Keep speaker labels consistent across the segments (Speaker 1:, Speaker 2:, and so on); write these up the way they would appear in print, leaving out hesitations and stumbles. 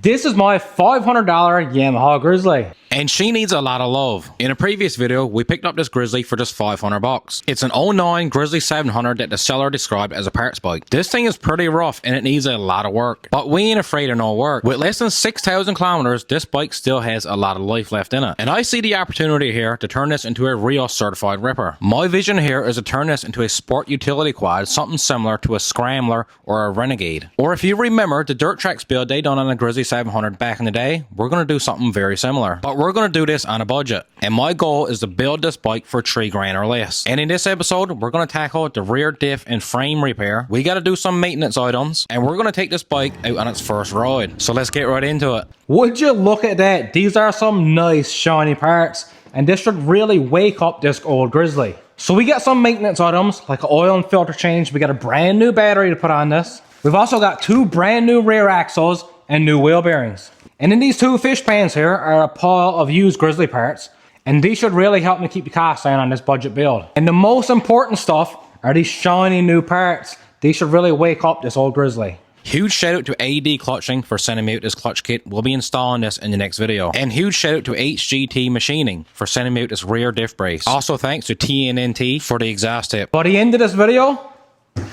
Speaker 1: This is my $500 Yamaha Grizzly.
Speaker 2: And she needs a lot of love. In a previous video, we picked up this Grizzly for just 500 bucks. It's an 09 Grizzly 700 that the seller described as a parts bike. This thing is pretty rough and it needs a lot of work. But we ain't afraid of no work. With less than 6,000 kilometers, this bike still has a lot of life left in it. And I see the opportunity here to turn this into a real certified ripper. My vision here is to turn this into a sport utility quad, something similar to a Scrambler or a Renegade. Or if you remember the dirt tracks build they done on a Grizzly 700 back in the day, we're going to do something very similar. But we're going to do this on a budget, and my goal is to build this bike for $3,000 or less. And in this episode, we're going to tackle the rear diff and frame repair. We got to do some maintenance items, and we're going to take this bike out on its first ride. So let's get right into it.
Speaker 1: Would you look at that? These are some nice shiny parts, and this should really wake up this old Grizzly. So we got some maintenance items like an oil and filter change. We got a brand new battery to put on this. We've also got 2 brand new rear axles and new wheel bearings. And in these 2 fish pans here are a pile of used Grizzly parts, and these should really help me keep the costs down on this budget build. And the most important stuff are these shiny new parts. These should really wake up this old Grizzly.
Speaker 2: Huge shout out to AD Clutching for sending me out this clutch kit. We'll be installing this in the next video. And huge shout out to HGT Machining for sending me out this rear diff brace. Also thanks to TNNT for the exhaust tip.
Speaker 1: By the end of this video,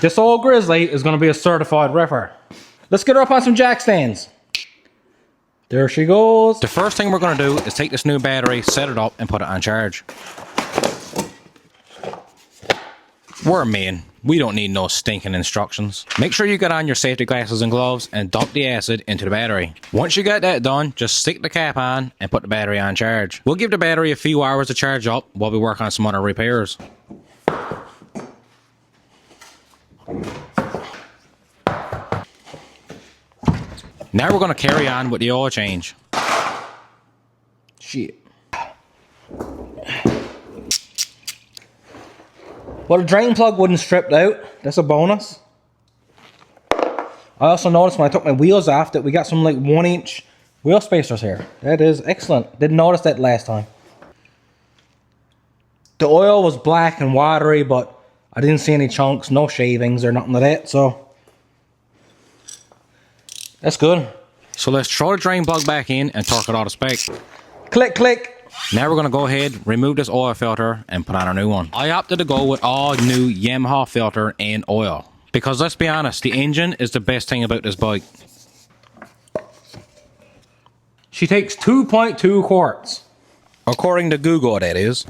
Speaker 1: this old Grizzly is going to be a certified ripper. Let's get her up on some jack stands. There she goes.
Speaker 2: The first thing we're going to do is take this new battery, set it up, and put it on charge. We're men. We don't need no stinking instructions. Make sure you get on your safety glasses and gloves and dump the acid into the battery. Once you got that done, just stick the cap on and put the battery on charge. We'll give the battery a few hours to charge up while we work on some other repairs. Now we're going to carry on with the oil change.
Speaker 1: Shit. Well, the drain plug wasn't stripped out. That's a bonus. I also noticed when I took my wheels off that we got some like 1-inch wheel spacers here. That is excellent. Didn't notice that last time. The oil was black and watery, but I didn't see any chunks, no shavings or nothing like that, so that's good.
Speaker 2: So let's throw the drain plug back in and torque it out of spec.
Speaker 1: Click, click.
Speaker 2: Now we're going to go ahead, remove this oil filter, and put on a new one. I opted to go with all new Yamaha filter and oil. Because let's be honest, the engine is the best thing about this bike.
Speaker 1: She takes 2.2 quarts.
Speaker 2: According to Google, that is.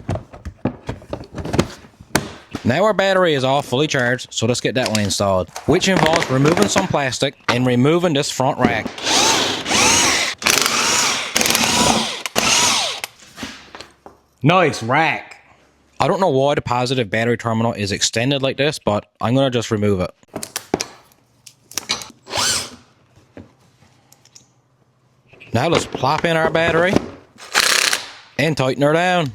Speaker 2: Now our battery is all fully charged, so let's get that one installed. Which involves removing some plastic and removing this front rack.
Speaker 1: Nice rack.
Speaker 2: I don't know why the positive battery terminal is extended like this, but I'm going to just remove it. Now let's plop in our battery and tighten her down.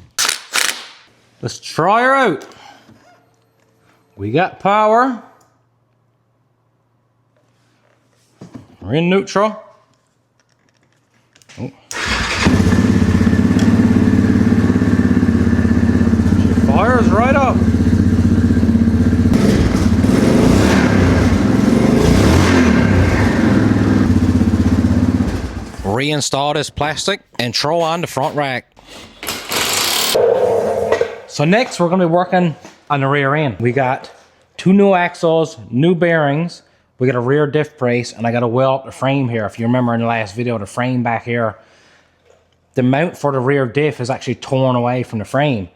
Speaker 1: Let's try her out. We got power. We're in neutral. Oh. She fires right up.
Speaker 2: Reinstall this plastic and throw on the front rack.
Speaker 1: So next we're going to be working on the rear end. We got 2 new axles, new bearings. We got a rear diff brace, and I got to weld up the frame here. If you remember in the last video, the frame back here, the mount for the rear diff is actually torn away from the frame.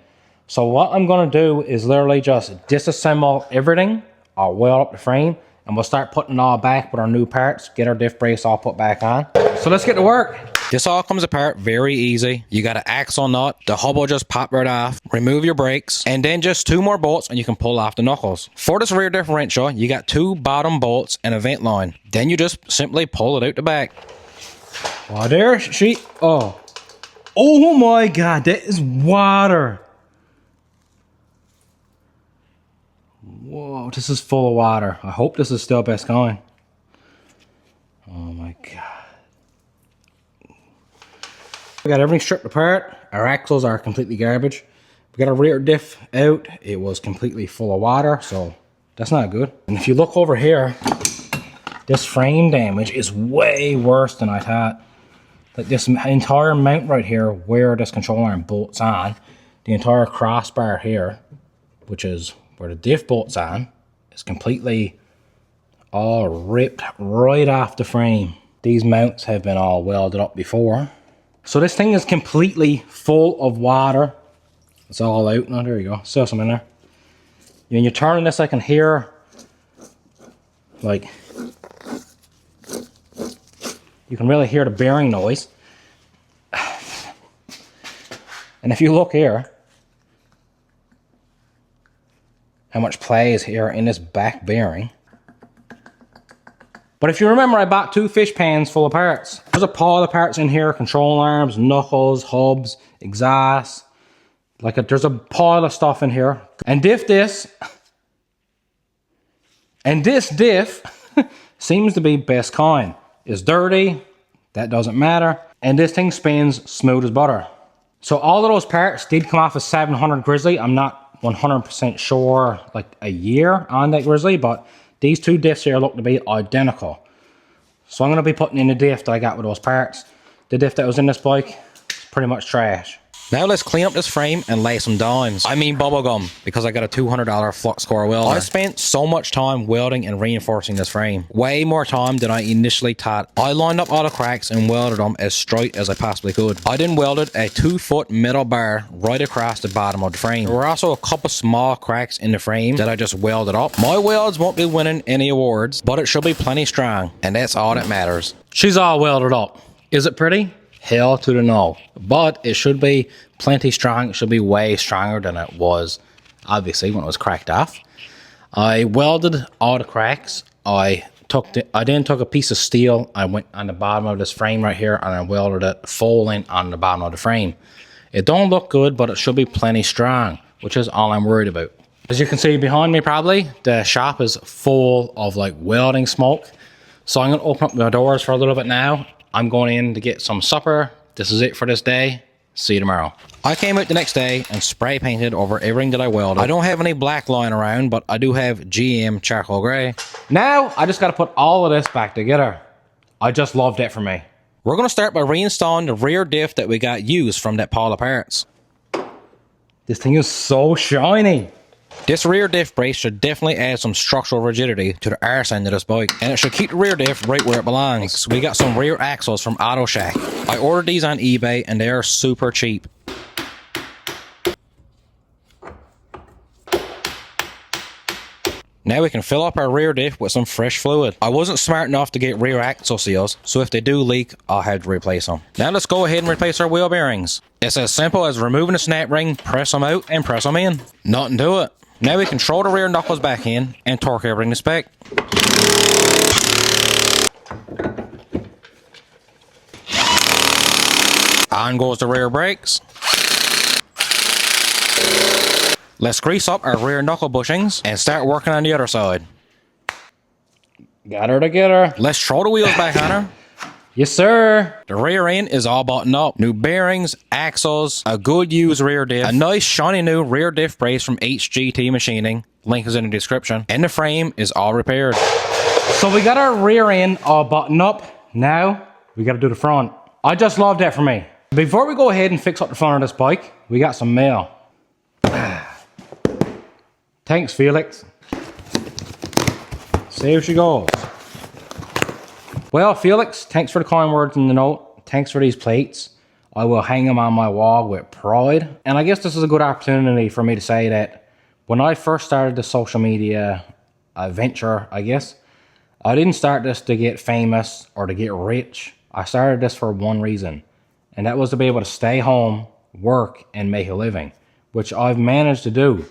Speaker 1: So what I'm going to do is literally just disassemble everything. I'll weld up the frame, and we'll start putting it all back with our new parts, get our diff brace all put back on. So let's get to work.
Speaker 2: This all comes apart very easy. You got an axle nut, the hub will just pop right off, remove your brakes, and then just 2 more bolts and you can pull off the knuckles. For this rear differential, you got 2 bottom bolts and a vent line. Then you just simply pull it out the back.
Speaker 1: Oh, there she, oh my God, that is water. Whoa, this is full of water. I hope this is still best going. Oh my God. We got everything stripped apart. Our axles are completely garbage. We got a rear diff out. It was completely full of water, so that's not good. And if you look over here, This frame damage is way worse than I thought. Like this entire mount right here, where this control arm bolts on, the entire crossbar here, which is where the diff bolts on, is completely all ripped right off the frame. These mounts have been all welded up before. So this thing is completely full of water. It's all out now. There you go. Still some in there. When you're turning this, I can hear, like, you can really hear the bearing noise. And if you look here, how much play is here in this back bearing. But if you remember, I bought 2 fish pans full of parts. There's a pile of parts in here, control arms, knuckles, hubs, exhaust. There's a pile of stuff in here. And this diff seems to be best kind. It's dirty, that doesn't matter. And this thing spins smooth as butter. So all of those parts did come off a 700 Grizzly. I'm not 100% sure, like a year on that Grizzly, but these 2 diffs here look to be identical. So I'm going to be putting in the diff that I got with those parts. The diff that was in this bike is pretty much trash.
Speaker 2: Now let's clean up this frame and lay some dimes. I mean bubblegum, because I got a $200 flux core welder. I spent so much time welding and reinforcing this frame. Way more time than I initially thought. I lined up all the cracks and welded them as straight as I possibly could. I then welded a 2-foot metal bar right across the bottom of the frame. There were also a couple small cracks in the frame that I just welded up. My welds won't be winning any awards, but it should be plenty strong, and that's all that matters.
Speaker 1: She's all welded up. Is it pretty? Hell to the no. But it should be plenty strong. It should be way stronger than it was, obviously, when it was cracked off. I welded all the cracks. I then took a piece of steel. I went on the bottom of this frame right here, and I welded it full length on the bottom of the frame. It don't look good, but it should be plenty strong, which is all I'm worried about. As you can see behind me probably, the shop is full of like welding smoke. So I'm going to open up my doors for a little bit now. I'm going in to get some supper. This is it for this day. See you tomorrow. I came out the next day and spray painted over everything that I welded. I don't have any black line around, but I do have GM charcoal gray. Now, I just got to put all of this back together. I just love that for me. We're going to start by reinstalling the rear diff that we got used from that pile of parts. This thing is so shiny.
Speaker 2: This rear diff brace should definitely add some structural rigidity to the arse end of this bike, and it should keep the rear diff right where it belongs. We got some rear axles from Auto Shack. I ordered these on eBay and they are super cheap. Now we can fill up our rear diff with some fresh fluid. I wasn't smart enough to get rear axle seals, so if they do leak, I'll have to replace them. Now let's go ahead and replace our wheel bearings. It's as simple as removing the snap ring, press them out, and press them in. Nothing to it. Now we can throw the rear knuckles back in and torque everything to spec. On goes the rear brakes. Let's grease up our rear knuckle bushings and start working on the other side.
Speaker 1: Got her together.
Speaker 2: Let's throw the wheels back on her.
Speaker 1: Yes, sir.
Speaker 2: The rear end is all buttoned up. New bearings, axles, a good used rear diff, a nice shiny new rear diff brace from HGT Machining. Link is in the description. And the frame is all repaired.
Speaker 1: So we got our rear end all buttoned up. Now we got to do the front. I just love that for me. Before we go ahead and fix up the front of this bike, we got some mail. Thanks, Felix. See how she goes. Well, Felix, thanks for the kind words in the note. Thanks for these plates. I will hang them on my wall with pride. And I guess this is a good opportunity for me to say that when I first started the social media venture, I guess, I didn't start this to get famous or to get rich. I started this for one reason, and that was to be able to stay home, work, and make a living, which I've managed to do.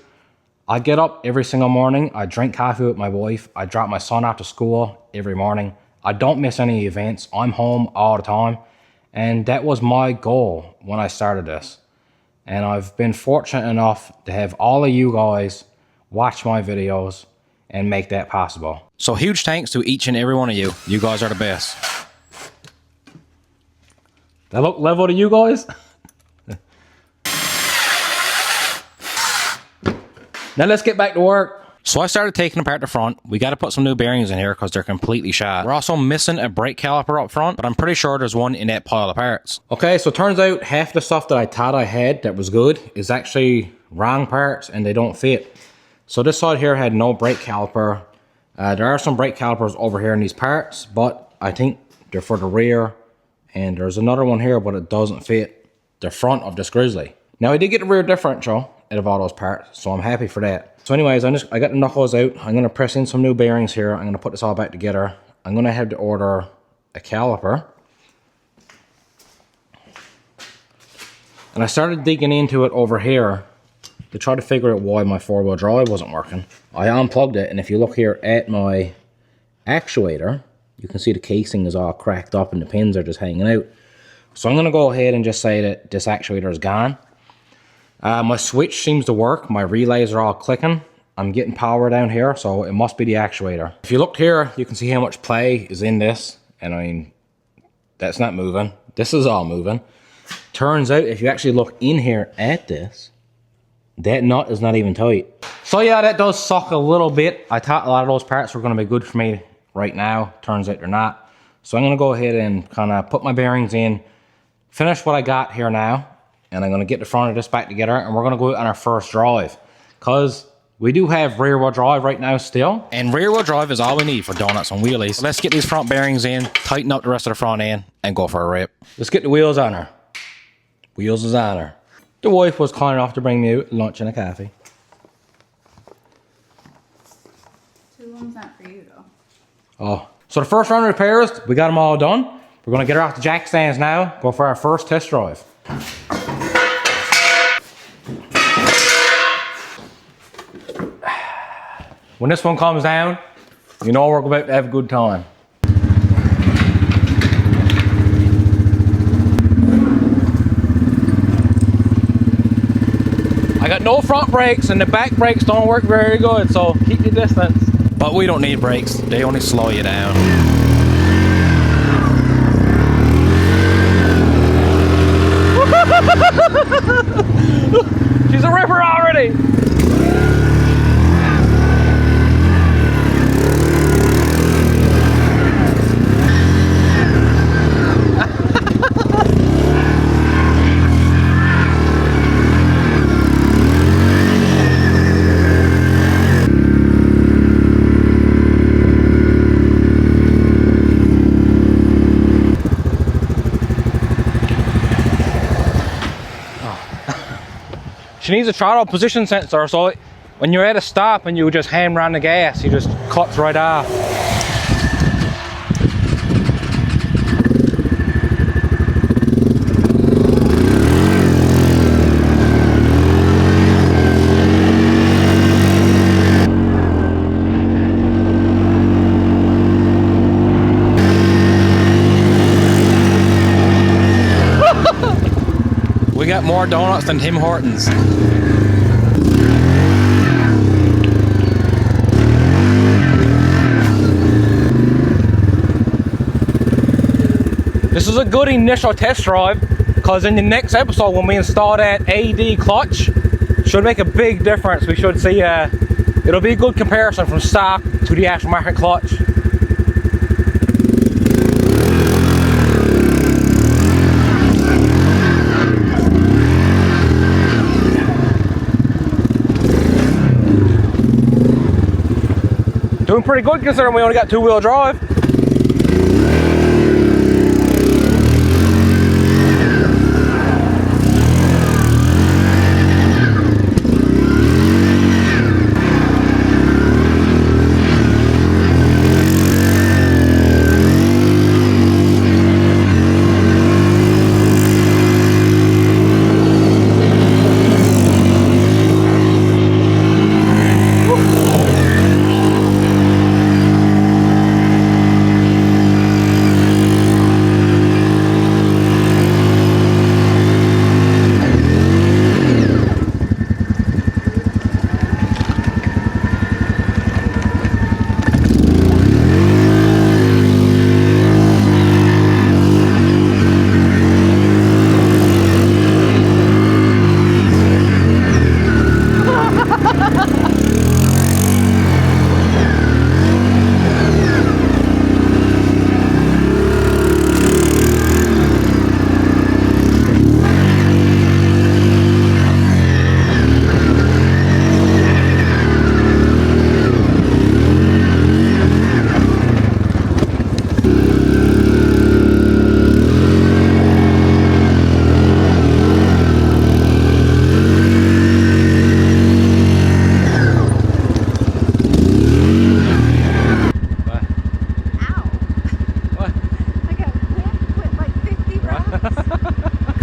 Speaker 1: I get up every single morning. I drink coffee with my wife. I drop my son off to school every morning. I don't miss any events. I'm home all the time. And that was my goal when I started this. And I've been fortunate enough to have all of you guys watch my videos and make that possible.
Speaker 2: So huge thanks to each and every one of you. You guys are the best.
Speaker 1: That look level to you guys? Now let's get back to work.
Speaker 2: So I started taking apart the front. We got to put some new bearings in here because they're completely shot. We're also missing a brake caliper up front, but I'm pretty sure there's one in that pile of parts.
Speaker 1: Okay, so it turns out half the stuff that I thought I had that was good is actually wrong parts and they don't fit. So this side here had no brake caliper. There are some brake calipers over here in these parts, but I think they're for the rear. And there's another one here, but it doesn't fit the front of this Grizzly. Now I did get the rear differential out of all those parts, so I'm happy for that. So anyways, I got the knuckles out. I'm gonna press in some new bearings here. I'm gonna put this all back together. I'm gonna have to order a caliper. And I started digging into it over here to try to figure out why my 4-wheel drive wasn't working. I unplugged it, and if you look here at my actuator, you can see the casing is all cracked up and the pins are just hanging out. So I'm gonna go ahead and just say that this actuator is gone. My switch seems to work. My relays are all clicking. I'm getting power down here, so it must be the actuator. If you look here, you can see how much play is in this. And I mean, that's not moving. This is all moving. Turns out, if you actually look in here at this, that nut is not even tight. So yeah, that does suck a little bit. I thought a lot of those parts were gonna be good for me right now. Turns out they're not. So I'm gonna go ahead and kind of put my bearings in, finish what I got here now, and I'm gonna get the front of this back together, and we're gonna go out on our first drive. Cause we do have rear wheel drive right now still.
Speaker 2: And rear wheel drive is all we need for donuts and wheelies. So let's get these front bearings in, tighten up the rest of the front end, and go for a rip.
Speaker 1: Let's get the wheels on her. Wheels is on her. The wife was kind enough to bring me out lunch and a coffee.
Speaker 3: Too long's not for you though.
Speaker 1: Oh, so the first round of repairs, we got them all done. We're gonna get her off the jack stands now, go for our first test drive. When this one comes down, you know we're about to have a good time. I got no front brakes and the back brakes don't work very good, so keep your distance.
Speaker 2: But we don't need brakes. They only slow you down.
Speaker 1: She's a ripper already. She needs a throttle position sensor, so when you're at a stop and you just hammer on the gas, you just cuts right off.
Speaker 2: We got more donuts than Tim Hortons.
Speaker 1: This is a good initial test drive, because in the next episode when we install that AD clutch, should make a big difference. We should see, it'll be a good comparison from stock to the aftermarket clutch. Doing pretty good considering we only got 2-wheel drive.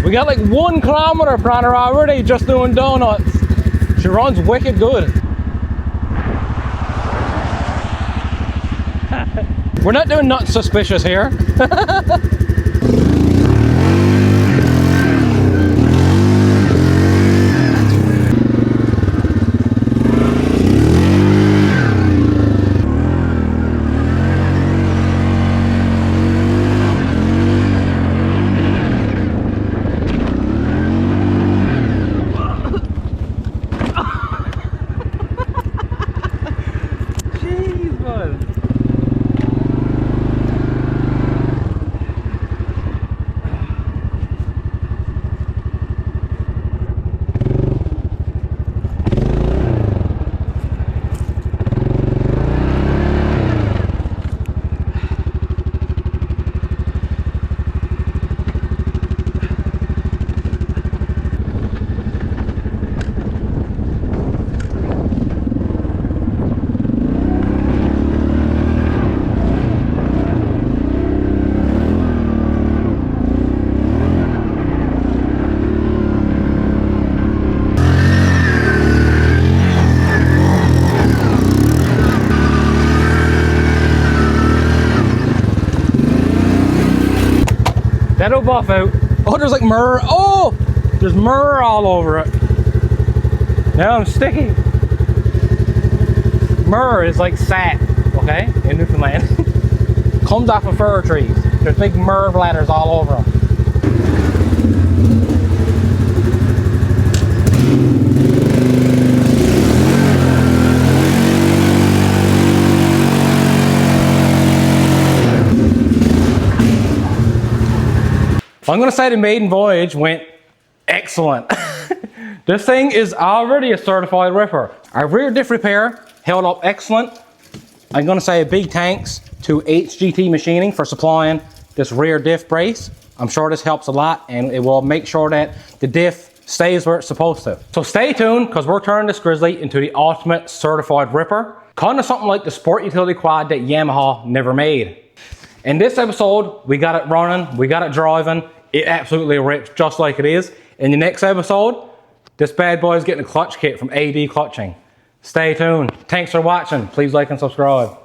Speaker 1: We got like 1 kilometer per hour already just doing donuts. She runs wicked good. We're not doing nothing suspicious here. Jeez, bud. That'll buff out. Oh, there's like myrrh. Oh, there's myrrh all over it. Now I'm sticky. Myrrh is like sap, okay, in Newfoundland. Comes off of fir trees. There's big myrrh bladders all over them. I'm gonna say the maiden voyage went excellent. This thing is already a certified ripper. Our rear diff repair held up excellent. I'm gonna say a big thanks to HGT Machining for supplying this rear diff brace. I'm sure this helps a lot and it will make sure that the diff stays where it's supposed to. So stay tuned because we're turning this Grizzly into the ultimate certified ripper. Kind of something like the sport utility quad that Yamaha never made. In this episode, we got it running, we got it driving. It absolutely rips just like it is. In the next episode, this bad boy is getting a clutch kit from AD Clutching. Stay tuned. Thanks for watching. Please like and subscribe.